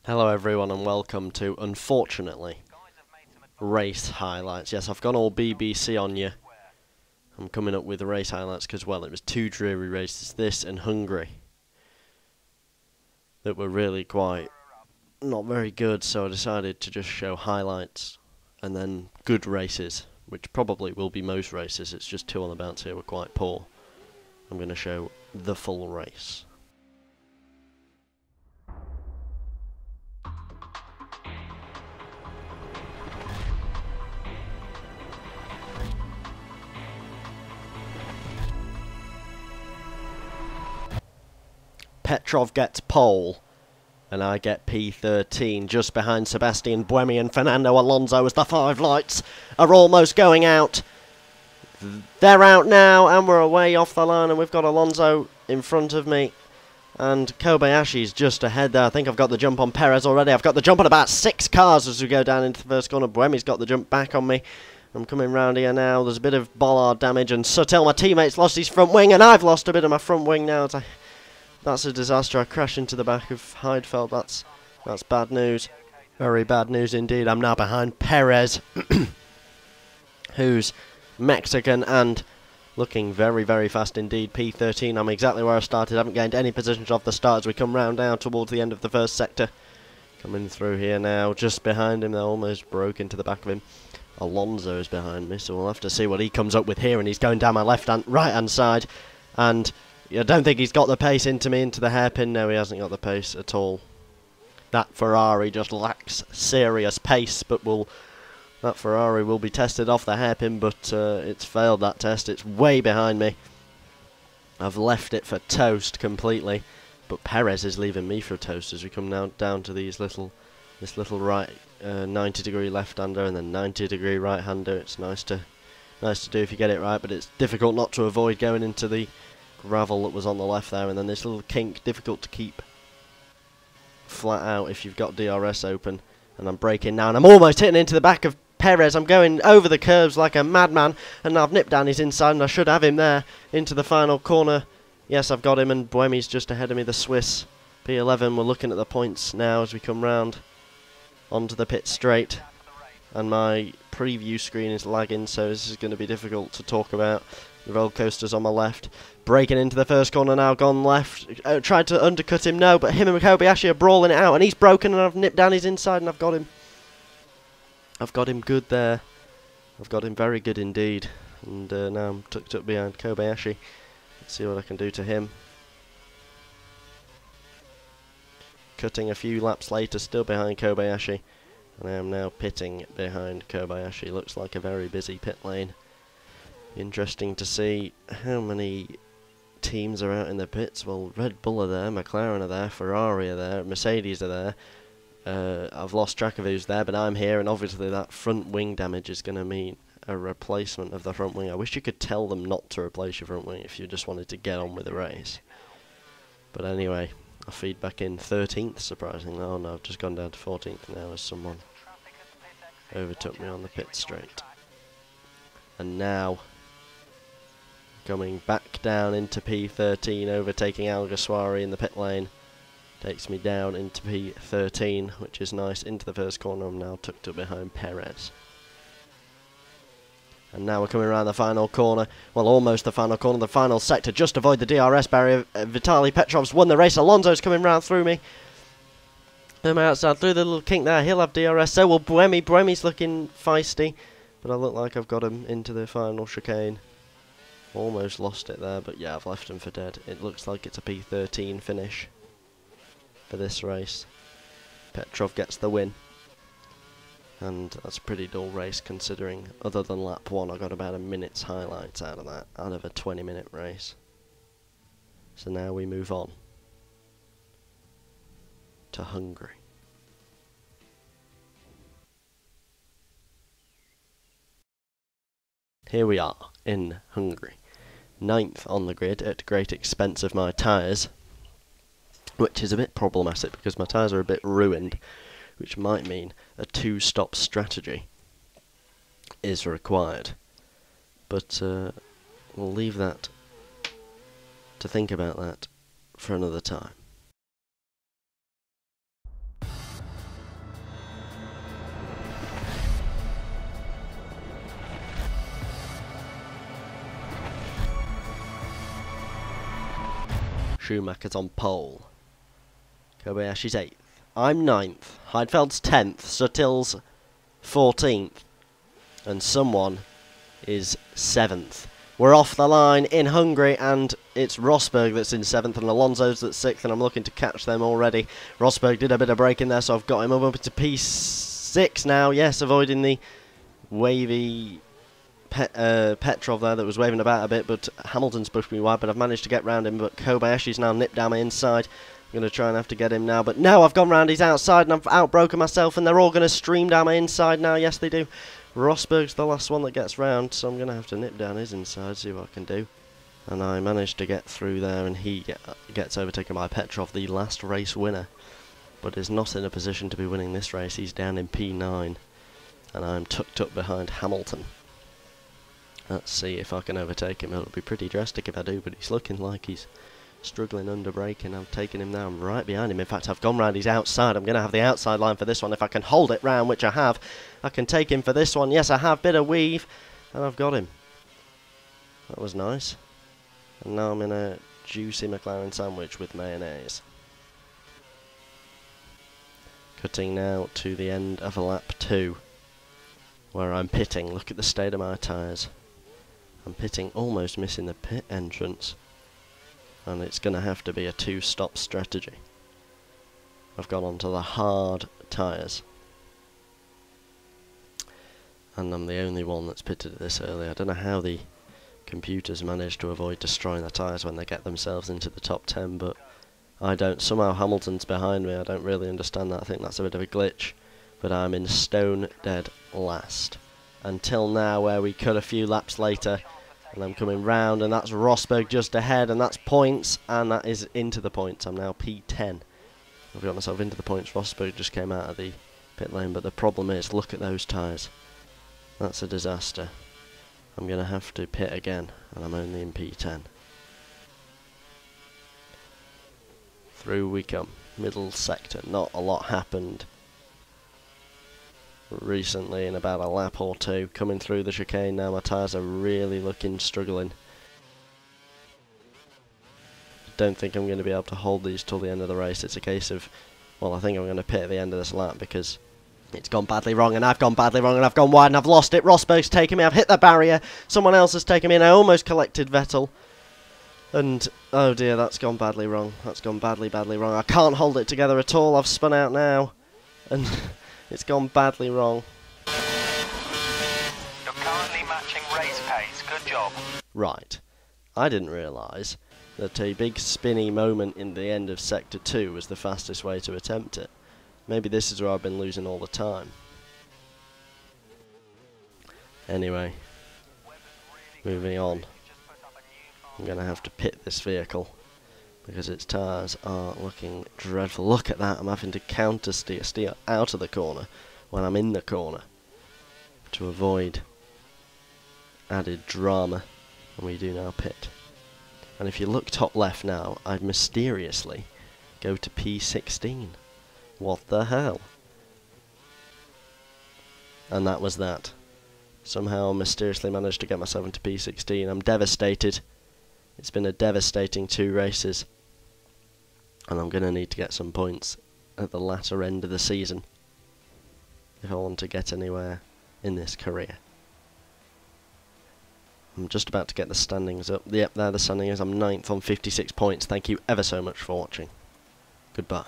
Hello everyone and welcome to, unfortunately, race highlights. Yes, I've gone all BBC on you. I'm coming up with race highlights because, well, it was two dreary races, this and Hungary, that were really quite not very good, so I decided to just show highlights and then good races, which probably will be most races. It's just two on the bounce here were quite poor. I'm going to show the full race. Petrov gets pole, and I get P13, just behind Sebastian Buemi and Fernando Alonso as the five lights are almost going out. They're out now, and we're away off the line, and we've got Alonso in front of me, and Kobayashi's just ahead there. I think I've got the jump on Perez already. I've got the jump on about 6 cars as we go down into the first corner. Buemi's got the jump back on me. I'm coming round here now. There's a bit of bollard damage, and Suttel, my teammate's lost his front wing, and I've lost a bit of my front wing now. That's a disaster. I crashed into the back of Heidfeld. That's bad news. Very bad news indeed. I'm now behind Perez, who's Mexican and looking very, very fast indeed. P13, I'm exactly where I started. I haven't gained any positions off the start as we come round down towards the end of the first sector. Coming through here now, just behind him. They almost broke into the back of him. Alonso is behind me, so we'll have to see what he comes up with here. And he's going down my right-hand side. And I don't think he's got the pace into me, into the hairpin. No, he hasn't got the pace at all. That Ferrari just lacks serious pace, but that Ferrari will be tested off the hairpin, but it's failed that test. It's way behind me. I've left it for toast completely, but Perez is leaving me for toast as we come now down to this little right 90-degree left-hander and then 90-degree right-hander. It's nice to do if you get it right, but it's difficult not to avoid going into the gravel that was on the left there, and then this little kink, difficult to keep flat out if you've got DRS open. And I'm braking now, and I'm almost hitting into the back of Perez. I'm going over the curves like a madman, and I've nipped down his inside, and I should have him there into the final corner. Yes, I've got him, and Buemi's just ahead of me, the Swiss. P11, we're looking at the points now as we come round onto the pit straight, and my preview screen is lagging, so this is going to be difficult to talk about. The roller coaster's on my left. Breaking into the first corner now, gone left. Tried to undercut him, no, but him and Kobayashi are brawling it out, and he's broken, and I've nipped down his inside, and I've got him. I've got him good there. I've got him very good indeed. And now I'm tucked up behind Kobayashi. Let's see what I can do to him. Cutting a few laps later, still behind Kobayashi. And I am now pitting behind Kobayashi. Looks like a very busy pit lane. Interesting to see how many teams are out in the pits. Well, Red Bull are there, McLaren are there, Ferrari are there, Mercedes are there. I've lost track of who's there, but I'm here, and obviously that front wing damage is going to mean a replacement of the front wing. I wish you could tell them not to replace your front wing if you just wanted to get on with the race. But anyway, I feed back in 13th, surprisingly. Oh no, I've just gone down to 14th now as someone overtook me on the pit straight. And now coming back down into P13, overtaking Alguersuari in the pit lane. Takes me down into P13, which is nice, into the first corner. I'm now tucked up behind Perez. And now we're coming around the final corner. Well, almost the final corner, the final sector. Just avoid the DRS barrier. Vitaly Petrov's won the race. Alonso's coming round through me. I'm outside through the little kink there. He'll have DRS. So will Buemi. Buemi's looking feisty, but I look like I've got him into the final chicane. Almost lost it there, but yeah, I've left him for dead. It looks like it's a P13 finish for this race. Petrov gets the win, and that's a pretty dull race considering other than lap 1 I got about a minute's highlights out of that, out of a 20-minute race. So now we move on to Hungary. Here we are in Hungary, 9th on the grid at great expense of my tyres, which is a bit problematic because my tyres are a bit ruined, which might mean a 2-stop strategy is required. But we'll leave that to think about that for another time. Schumacher's on pole. Kobayashi's 8th. I'm 9th. Heidfeld's 10th. Suttil's 14th. And someone is 7th. We're off the line in Hungary, and it's Rosberg that's in 7th, and Alonso's that's 6th, and I'm looking to catch them already. Rosberg did a bit of braking there, so I've got him up into P6 now. Yes, avoiding the wavy Petrov there that was waving about a bit, but Hamilton's pushed me wide, but I've managed to get round him, but Kobayashi's now nipped down my inside. I'm going to try and have to get him now, but no, I've gone round his outside, and I've outbroken myself, and they're all going to stream down my inside now. Yes, they do. Rosberg's the last one that gets round, so I'm going to have to nip down his inside, see what I can do. And I managed to get through there, and he gets overtaken by Petrov, the last race winner. But is not in a position to be winning this race. He's down in P9, and I'm tucked up behind Hamilton. Let's see if I can overtake him. It'll be pretty drastic if I do, but he's looking like he's struggling under braking. I've taken him now. I'm right behind him. In fact, I've gone round his outside. I'm going to have the outside line for this one. If I can hold it round, which I have, I can take him for this one. Yes, I have. Bit of weave, and I've got him. That was nice. And now I'm in a juicy McLaren sandwich with mayonnaise. Cutting now to the end of lap 2, where I'm pitting. Look at the state of my tyres. I'm pitting, almost missing the pit entrance. And it's going to have to be a 2-stop strategy. I've gone onto the hard tyres. And I'm the only one that's pitted this early. I don't know how the computers manage to avoid destroying the tyres when they get themselves into the top 10, but I don't. Somehow Hamilton's behind me. I don't really understand that. I think that's a bit of a glitch. But I'm in stone dead last. Until now, where we cut a few laps later. And I'm coming round, and that's Rosberg just ahead, and that's points, and that is into the points. I'm now P10. I've got myself into the points. Rosberg just came out of the pit lane, but the problem is, look at those tyres. That's a disaster. I'm going to have to pit again, and I'm only in P10. Through we come. Middle sector. Not a lot happened recently in about a lap or two. Coming through the chicane now, my tyres are really struggling. Don't think I'm going to be able to hold these till the end of the race. It's a case of, well, I think I'm going to pit at the end of this lap because it's gone badly wrong, and I've gone badly wrong, and I've gone wide, and I've lost it. Rosberg's taken me. I've hit the barrier. Someone else has taken me, and I almost collected Vettel. And, oh dear, that's gone badly wrong. That's gone badly wrong. I can't hold it together at all. I've spun out now. And it's gone badly wrong. You're currently matching race pace. Good job. Right. I didn't realise that a big spinny moment in the end of Sector 2 was the fastest way to attempt it. Maybe this is where I've been losing all the time. Anyway. Moving on. I'm going to have to pit this vehicle because its tyres are looking dreadful. Look at that, I'm having to counter steer out of the corner when I'm in the corner to avoid added drama, and we do now pit. And if you look top left now, I mysteriously go to P16. What the hell? And that was that. Somehow I mysteriously managed to get myself into P16. I'm devastated. It's been a devastating 2 races, and I'm going to need to get some points at the latter end of the season if I want to get anywhere in this career. I'm just about to get the standings up. Yep, there the standings. I'm 9th on 56 points. Thank you ever so much for watching. Goodbye.